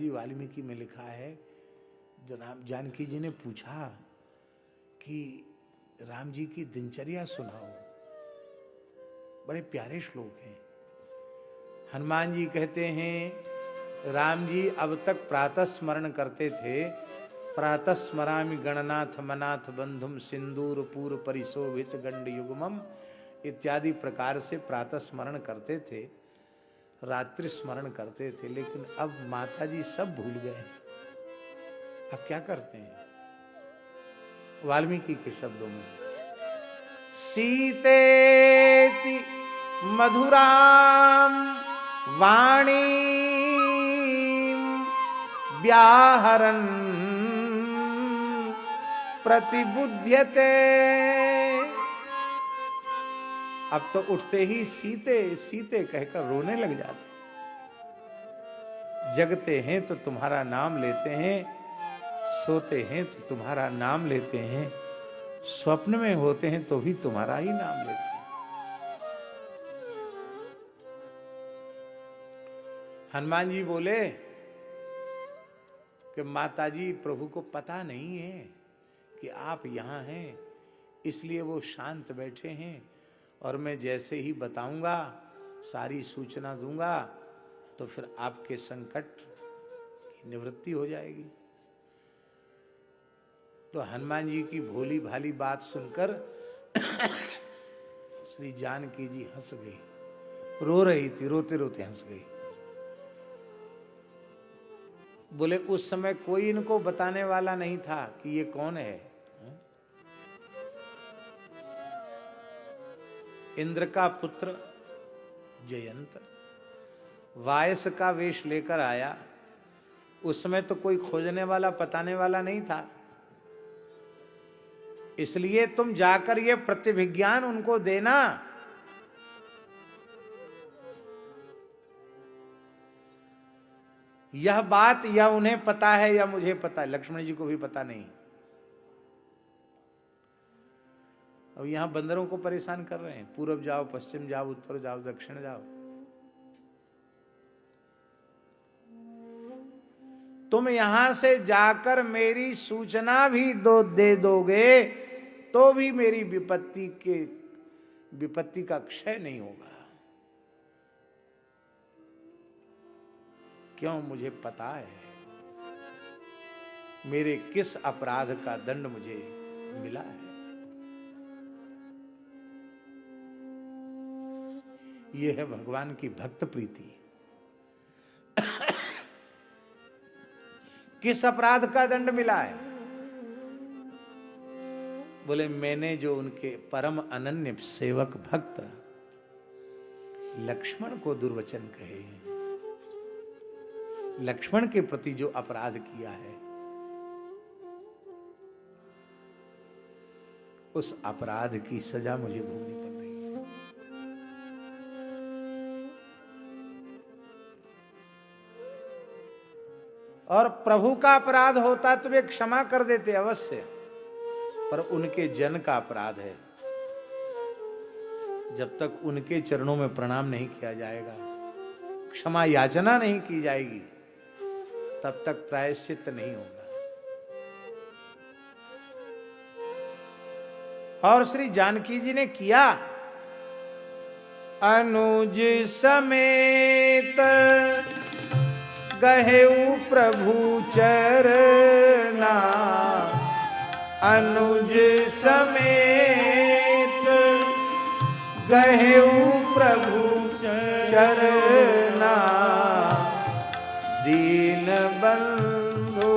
जी वाल्मीकि में लिखा है, जनाब जानकी जी ने पूछा कि राम जी की दिनचर्या सुनाओ। बड़े प्यारे श्लोक हैं। हनुमान जी कहते हैं राम जी अब तक प्रातः स्मरण करते थे, प्रातः स्मरामि गणनाथ मनाथ बंधुम सिंदूर पूर्व परिशोभित गंड युग्मम इत्यादि प्रकार से प्रातः स्मरण करते थे, रात्रि स्मरण करते थे। लेकिन अब माता जी सब भूल गए। अब क्या करते हैं? वाल्मीकि के शब्दों में, सीतेति मधुराम वाणी व्याहरन् प्रतिबुध्यते। अब तो उठते ही सीते सीते कहकर रोने लग जाते। जगते हैं तो तुम्हारा नाम लेते हैं, सोते हैं तो तुम्हारा नाम लेते हैं, स्वप्न में होते हैं तो भी तुम्हारा ही नाम लेते हैं। हनुमान जी बोले कि माताजी प्रभु को पता नहीं है कि आप यहां हैं, इसलिए वो शांत बैठे हैं, और मैं जैसे ही बताऊंगा, सारी सूचना दूंगा, तो फिर आपके संकट की निवृत्ति हो जाएगी। तो हनुमान जी की भोली भाली बात सुनकर श्री जानकी जी हंस गई, रो रही थी, रोते रोते हंस गई। बोले उस समय कोई इनको बताने वाला नहीं था कि ये कौन है। इंद्र का पुत्र जयंत वायस का वेश लेकर आया। उस समय तो कोई खोजने वाला बताने वाला नहीं था, इसलिए तुम जाकर ये प्रतिविज्ञान उनको देना। यह बात या उन्हें पता है या मुझे पता है, लक्ष्मण जी को भी पता नहीं। अब यहां बंदरों को परेशान कर रहे हैं, पूरब जाओ, पश्चिम जाओ, उत्तर जाओ, दक्षिण जाओ। तुम यहां से जाकर मेरी सूचना भी दे दोगे तो भी मेरी विपत्ति का क्षय नहीं होगा। क्यों? मुझे पता है मेरे किस अपराध का दंड मुझे मिला है। यह है भगवान की भक्त प्रीति। किस अपराध का दंड मिला है? बोले मैंने जो उनके परम अनन्य सेवक भक्त लक्ष्मण को दुर्वचन कहे हैं, लक्ष्मण के प्रति जो अपराध किया है, उस अपराध की सजा मुझे भोगनी पड़ रही है। और प्रभु का अपराध होता तो वे क्षमा कर देते अवश्य, पर उनके जन का अपराध है। जब तक उनके चरणों में प्रणाम नहीं किया जाएगा, क्षमा याचना नहीं की जाएगी, तब तक प्रायश्चित नहीं होगा। और श्री जानकी जी ने किया। अनुज समेत गहेउ प्रभु चरना, अनुज समेत गहेउ प्रभु चरना, दीन बंधु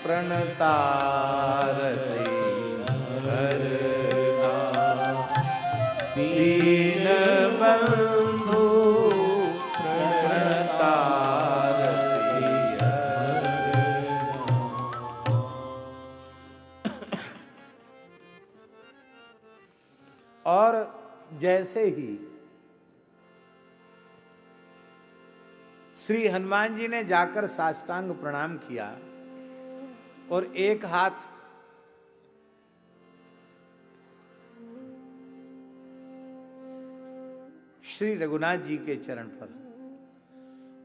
प्रणतारति हरना, दीन बंधु प्रणतारति हरना। और जैसे ही श्री हनुमान जी ने जाकर साष्टांग प्रणाम किया और एक हाथ श्री रघुनाथ जी के चरण पर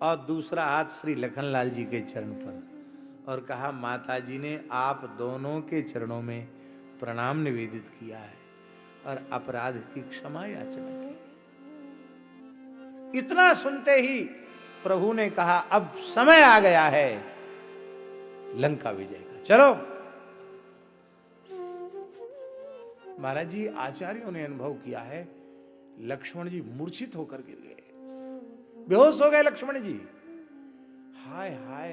और दूसरा हाथ श्री लखनलाल जी के चरण पर और कहा, माता जी ने आप दोनों के चरणों में प्रणाम निवेदित किया है और अपराध की क्षमा याचना की। इतना सुनते ही प्रभु ने कहा, अब समय आ गया है लंका विजय का, चलो। महाराज जी, आचार्यों ने अनुभव किया है, लक्ष्मण जी मूर्छित होकर गिर गए, बेहोश हो गए लक्ष्मण जी। हाय हाय,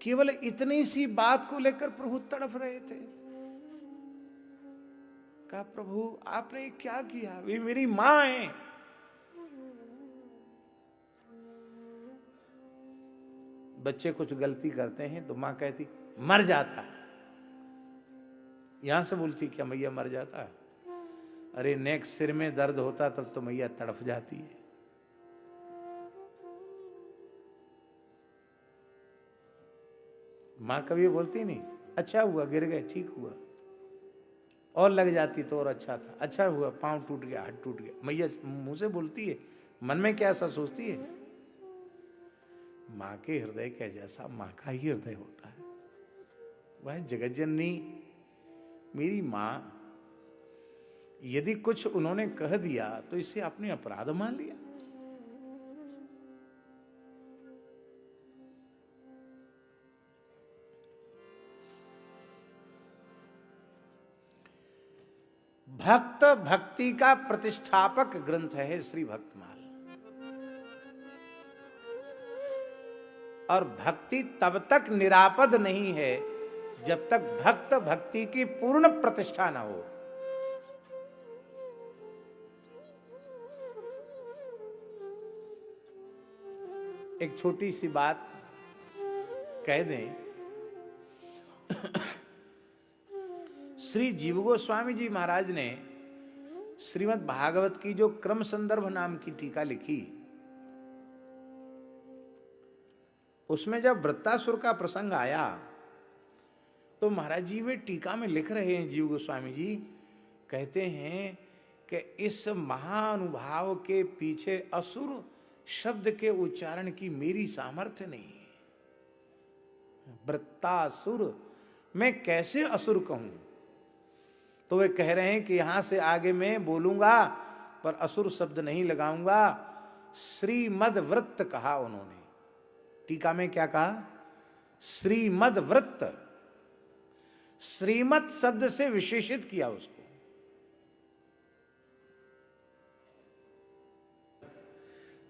केवल इतनी सी बात को लेकर प्रभु तड़प रहे थे। कहा, प्रभु आपने क्या किया? वे मेरी मां है। बच्चे कुछ गलती करते हैं तो मां कहती मर जाता, यहां से बोलती क्या मैया मर जाता? अरे नेक सिर में दर्द होता तब तो मैया तड़प जाती है। मां कभी बोलती नहीं अच्छा हुआ गिर गए, ठीक हुआ, और लग जाती तो और अच्छा था, अच्छा हुआ पांव टूट गया, हाथ टूट गया। मैया मुंह से बोलती है, मन में क्या ऐसा सोचती है? मां के हृदय के जैसा मां का ही हृदय होता है। वह जगज्जननी मेरी मां, यदि कुछ उन्होंने कह दिया तो इसे आपने अपराध मान लिया। भक्त भक्ति का प्रतिष्ठापक ग्रंथ है श्री भक्तमाल। और भक्ति तब तक निरापद नहीं है जब तक भक्त भक्ति की पूर्ण प्रतिष्ठा न हो। एक छोटी सी बात कह दें, श्री जीव गोस्वामी जी महाराज ने श्रीमद् भागवत की जो क्रम संदर्भ नाम की टीका लिखी, उसमें जब वृत्तासुर का प्रसंग आया तो महाराज जी वे टीका में लिख रहे हैं, जीव गोस्वामी जी कहते हैं कि इस महानुभाव के पीछे असुर शब्द के उच्चारण की मेरी सामर्थ्य नहीं है। वृत्तासुर मैं कैसे असुर कहूं? तो वे कह रहे हैं कि यहां से आगे मैं बोलूंगा पर असुर शब्द नहीं लगाऊंगा, श्रीमद वृत्त कहा उन्होंने। टीका में क्या कहा? श्रीमद वृत्त। श्रीमद शब्द से विशेषित किया उसको।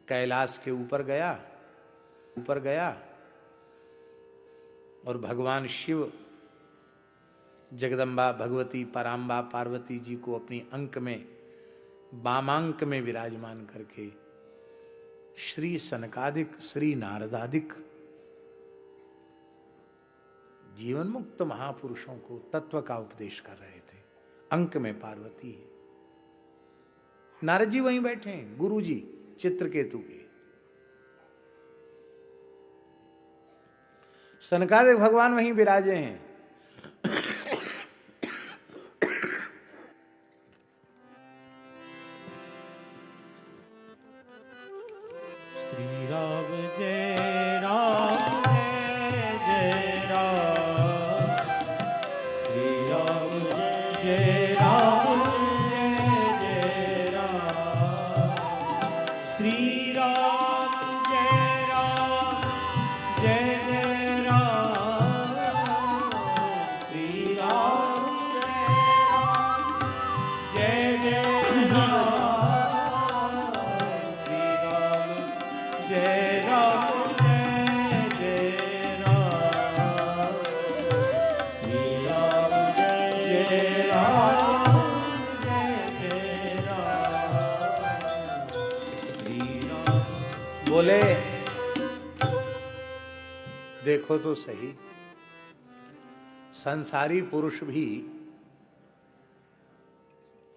कैलाश के ऊपर गया और भगवान शिव जगदम्बा भगवती पराम्बा पार्वती जी को अपनी अंक में वामांक में विराजमान करके श्री सनकादिक श्री नारदादिक जीवन मुक्त महापुरुषों को तत्व का उपदेश कर रहे थे। अंक में पार्वती है, नारद जी वहीं बैठे हैं, गुरु जी चित्रकेतु के, सनकादिक भगवान वहीं विराजे हैं। श्री राम जय राम जय राम, श्री राम जय राम जय राम, श्री राम जय राम जय राम, श्री राम जय राम जय राम, जय राम जय राम, जय राम जय राम, श्री राम। बोले देखो तो सही, संसारी पुरुष भी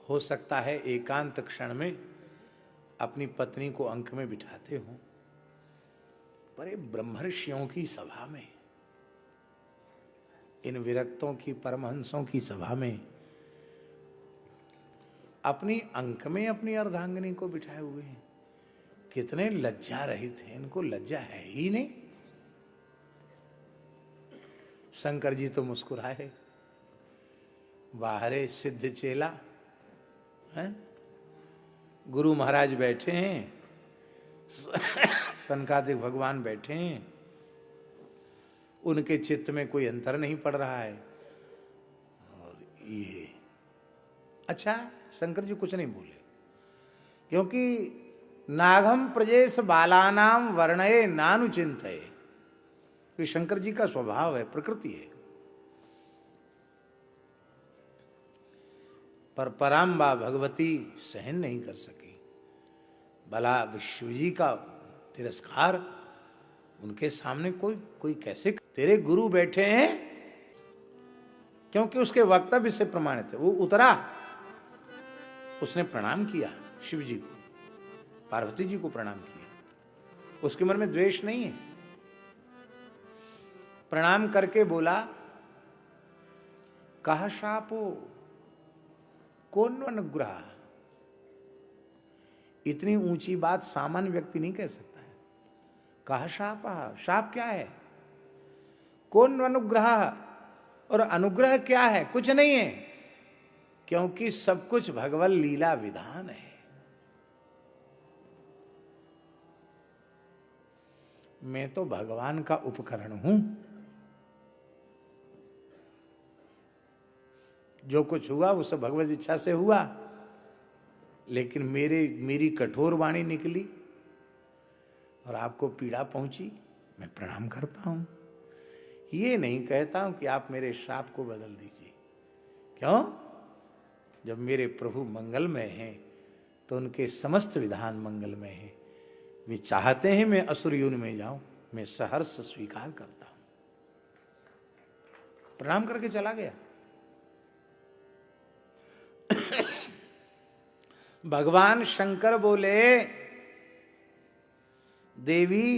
हो सकता है एकांत क्षण में अपनी पत्नी को अंक में बिठाते हों, पर ब्रह्मर्षियों की सभा में, इन विरक्तों की परमहंसों की सभा में अपनी अंक में अपनी अर्धांगिनी को बिठाए हुए हैं। कितने लज्जा रहित हैं, इनको लज्जा है ही नहीं। शंकर जी तो मुस्कुराए, बाहरे सिद्ध चेला हैं, गुरु महाराज बैठे हैं, सनकादिक भगवान बैठे हैं, उनके चित्त में कोई अंतर नहीं पड़ रहा है। और ये अच्छा, शंकर जी कुछ नहीं बोले, क्योंकि नागम प्रजेश बालानाम वर्णये नानुचिंतये, ये शंकर जी का स्वभाव है, प्रकृति है। पर पराम्बा भगवती सहन नहीं कर सकी, भला विष्णु जी का तिरस्कार उनके सामने कोई कैसे। तेरे गुरु बैठे हैं, क्योंकि उसके वक्तव्य से प्रमाणित है। वो उतरा, उसने प्रणाम किया शिव जी को, पार्वती जी को प्रणाम किया, उसके मन में द्वेष नहीं है। प्रणाम करके बोला, कहा शापो कौन अनुग्रह। इतनी ऊंची बात सामान्य व्यक्ति नहीं कह सकता है। कहा शाप, शाप क्या है? कौन अनुग्रह, और अनुग्रह क्या है? कुछ नहीं है, क्योंकि सब कुछ भगवत लीला विधान है। मैं तो भगवान का उपकरण हूं, जो कुछ हुआ वो सब भगवत इच्छा से हुआ, लेकिन मेरी कठोर वाणी निकली और आपको पीड़ा पहुंची, मैं प्रणाम करता हूं। ये नहीं कहता हूं कि आप मेरे श्राप को बदल दीजिए। क्यों? जब मेरे प्रभु मंगलमय हैं तो उनके समस्त विधान मंगलमय हैं। वे चाहते हैं मैं असुर योनि में जाऊं, मैं सहर्ष स्वीकार करता हूं। प्रणाम करके चला गया। भगवान शंकर बोले, देवी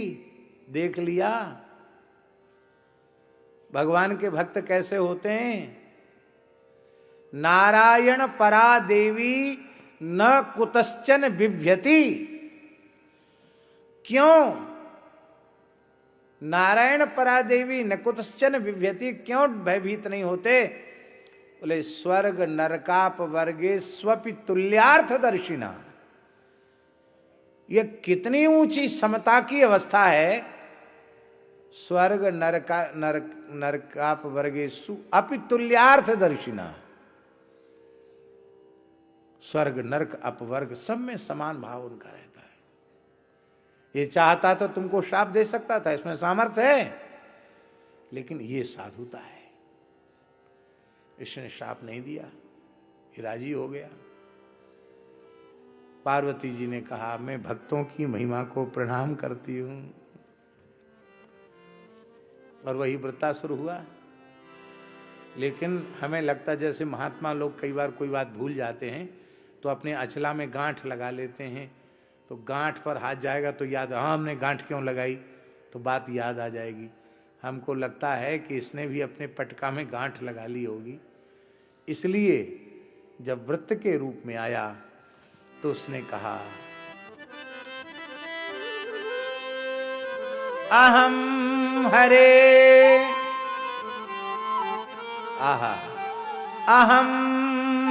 देख लिया भगवान के भक्त कैसे होते हैं। नारायण परा देवी न कुतश्चन बिभ्यति। क्यों? नारायण परा देवी न कुतश्चन बिभ्यति, क्यों भयभीत नहीं होते? बोले स्वर्ग नरकाप वर्गे स्वपि तुल्यार्थ दर्शिना। यह कितनी ऊंची समता की अवस्था है। स्वर्ग नरकाप वर्गे अपि तुल्यार्थ दर्शिना। स्वर्ग नरक अपवर्ग सब में समान भाव उनका रहता है। ये चाहता तो तुमको श्राप दे सकता था, इसमें सामर्थ्य है, लेकिन ये साधुता है। इसने श्राप नहीं दिया, ये राजी हो गया। पार्वती जी ने कहा, मैं भक्तों की महिमा को प्रणाम करती हूं। और वही वृत्तासुर हुआ। लेकिन हमें लगता जैसे महात्मा लोग कई बार कोई बात भूल जाते हैं तो अपने अचला में गांठ लगा लेते हैं, तो गांठ पर हाथ जाएगा तो याद, हाँ हमने गांठ क्यों लगाई, तो बात याद आ जाएगी। हमको लगता है कि इसने भी अपने पटका में गांठ लगा ली होगी, इसलिए जब वृत्त के रूप में आया तो उसने कहा, अहम हरे, आहा, अहम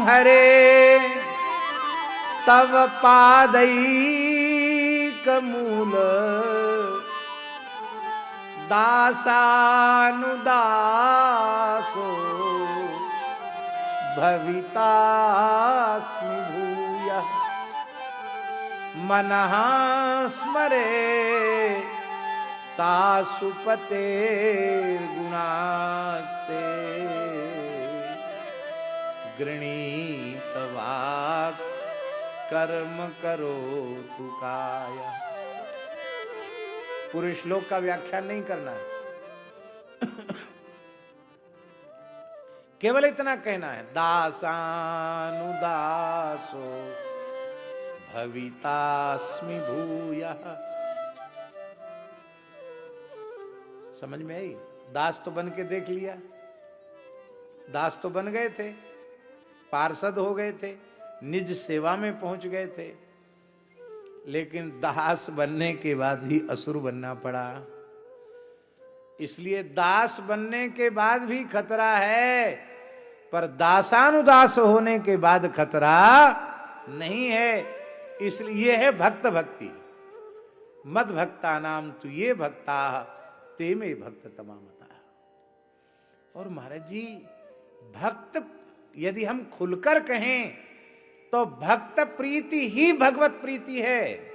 हरे तव पादैक मूल दासानुदासो भवितास्मि भूयः मनः स्मरे तासुपते गुणास्ते गृणीत वाक् कर्म करो तु काया। पूरे श्लोक का व्याख्यान नहीं करना है, केवल इतना कहना है, दासानुदासो भवितास्मि भूयः। समझ में आई? दास तो बन के देख लिया, दास तो बन गए थे, पार्षद हो गए थे, निज सेवा में पहुंच गए थे, लेकिन दास बनने के बाद भी असुर बनना पड़ा। इसलिए दास बनने के बाद भी खतरा है, पर दासानुदास होने के बाद खतरा नहीं है। इसलिए है भक्त भक्ति। मद भक्ता नाम तु ये भक्ता ते में भक्त तमामता। और महाराज जी, भक्त यदि हम खुलकर कहें तो भक्त प्रीति ही भगवत प्रीति है।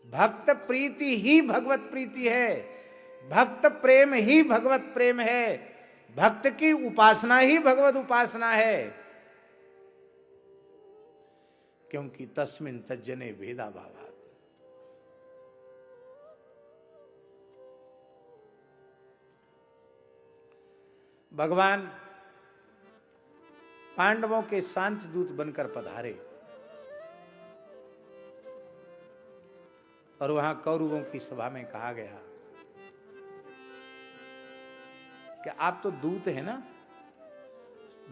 भक्त प्रीति ही भगवत प्रीति है। भक्त प्रेम ही भगवत प्रेम है। भक्त की उपासना ही भगवत उपासना है। क्योंकि तस्मिन् तज्जने भेदा भावात्। भगवान पांडवों के शांत दूत बनकर पधारे और वहां कौरवों की सभा में कहा गया कि आप तो दूत हैं ना,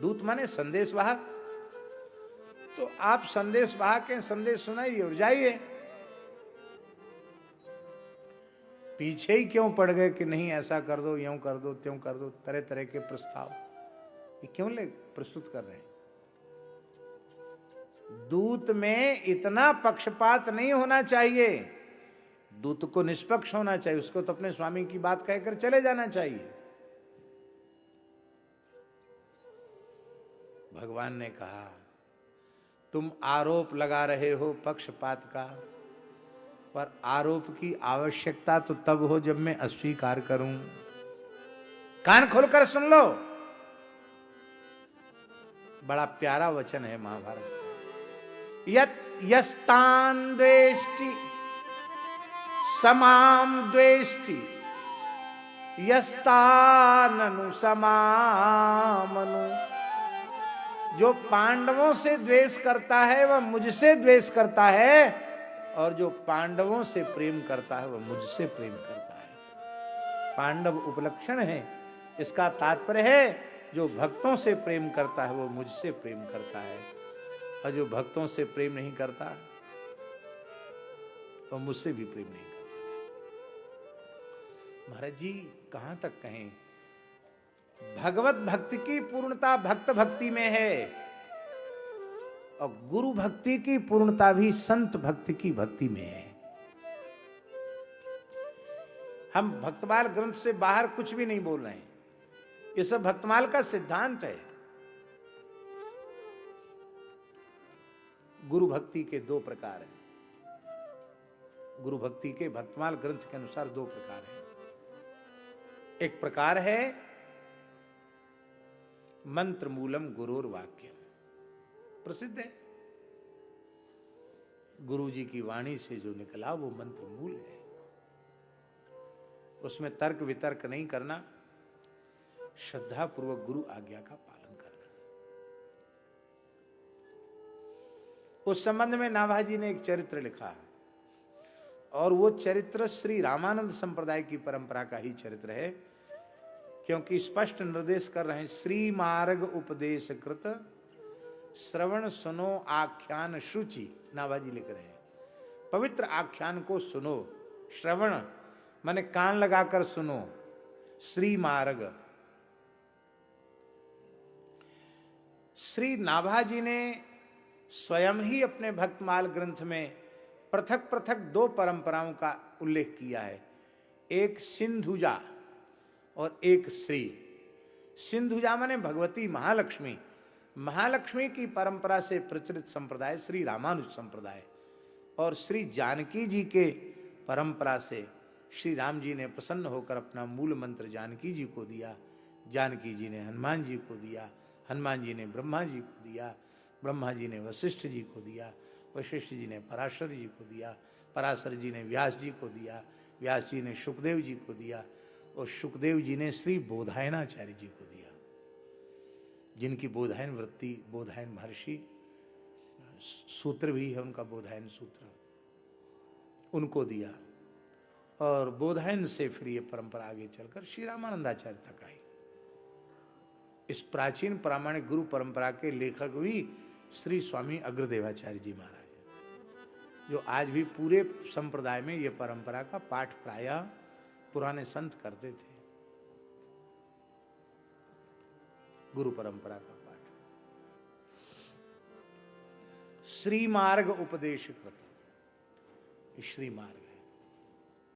दूत माने संदेशवाहक, तो आप संदेशवाहक हैं, संदेश सुनाइए और जाइए। पीछे ही क्यों पड़ गए कि नहीं ऐसा कर दो, यूं कर दो, त्यों कर दो, तरह तरह के प्रस्ताव ये क्यों ले प्रस्तुत कर रहे हैं? दूत में इतना पक्षपात नहीं होना चाहिए। दूत को निष्पक्ष होना चाहिए, उसको तो अपने स्वामी की बात कहकर चले जाना चाहिए। भगवान ने कहा तुम आरोप लगा रहे हो पक्षपात का, पर आरोप की आवश्यकता तो तब हो जब मैं अस्वीकार करूं। कान खोलकर सुन लो, बड़ा प्यारा वचन है महाभारत का। यस्तान द्वेष्टि समाम द्वेष्टि यस्ताननु समामनु। जो पांडवों से द्वेष करता है वह मुझसे द्वेष करता है, और जो पांडवों से प्रेम करता है वह मुझसे प्रेम करता है। पांडव उपलक्षण है, इसका तात्पर्य है जो भक्तों से प्रेम करता है वो मुझसे प्रेम करता है, और जो भक्तों से प्रेम नहीं करता वो मुझसे भी प्रेम नहीं करता। महाराज जी, कहां तक कहें? भगवत भक्ति की पूर्णता भक्त भक्ति में है, और गुरु भक्ति की पूर्णता भी संत भक्ति की भक्ति में है। हम भक्तमाल ग्रंथ से बाहर कुछ भी नहीं बोल रहे हैं, ये सब भक्तमाल का सिद्धांत है। गुरु भक्ति के दो प्रकार हैं। गुरु भक्ति के भक्तमाल ग्रंथ के अनुसार दो प्रकार हैं। एक प्रकार है मंत्र मूलम गुरुर वाक्यम, प्रसिद्ध है। गुरु जी की वाणी से जो निकला वो मंत्र मूल है। उसमें तर्क वितर्क नहीं करना, श्रद्धा पूर्वक गुरु आज्ञा का पालन करना। उस संबंध में नाभाजी ने एक चरित्र लिखा, और वो चरित्र श्री रामानंद संप्रदाय की परंपरा का ही चरित्र है, क्योंकि स्पष्ट निर्देश कर रहे हैं श्री मार्ग उपदेश कृत श्रवण सुनो आख्यान शुचि। नाभाजी लिख रहे हैं पवित्र आख्यान को सुनो, श्रवण माने कान लगाकर सुनो, श्री मार्ग। श्री नाभाजी ने स्वयं ही अपने भक्तमाल ग्रंथ में पृथक पृथक दो परंपराओं का उल्लेख किया है, एक सिंधुजा और एक श्री। सिंधुजा माने भगवती महालक्ष्मी, महालक्ष्मी की परंपरा से प्रचलित संप्रदाय श्री रामानुज संप्रदाय, और श्री जानकी जी के परंपरा से श्री राम जी ने प्रसन्न होकर अपना मूल मंत्र जानकी जी को दिया, जानकी जी ने हनुमान जी को दिया, हनुमान जी ने ब्रह्मा जी को दिया, ब्रह्मा जी ने वशिष्ठ जी को दिया, वशिष्ठ जी ने पराशर जी को दिया, पराशर जी ने व्यास जी को दिया, व्यास जी ने सुखदेव जी को दिया, और सुखदेव जी ने श्री बोधायनाचार्य जी को दिया, जिनकी बोधायन वृत्ति, बोधायन महर्षि सूत्र भी है उनका, बोधायन सूत्र उनको दिया। और बोधायन से फिर ये परंपरा आगे चलकर श्री रामानंदाचार्य तक आई। इस प्राचीन प्रामाणिक गुरु परंपरा के लेखक भी श्री स्वामी अग्रदेवाचार्य जी महाराज, जो आज भी पूरे संप्रदाय में ये परंपरा का पाठ प्रायः पुराने संत करते थे, गुरु परंपरा का पाठ। श्री मार्ग उपदेश कृत, श्री मार्ग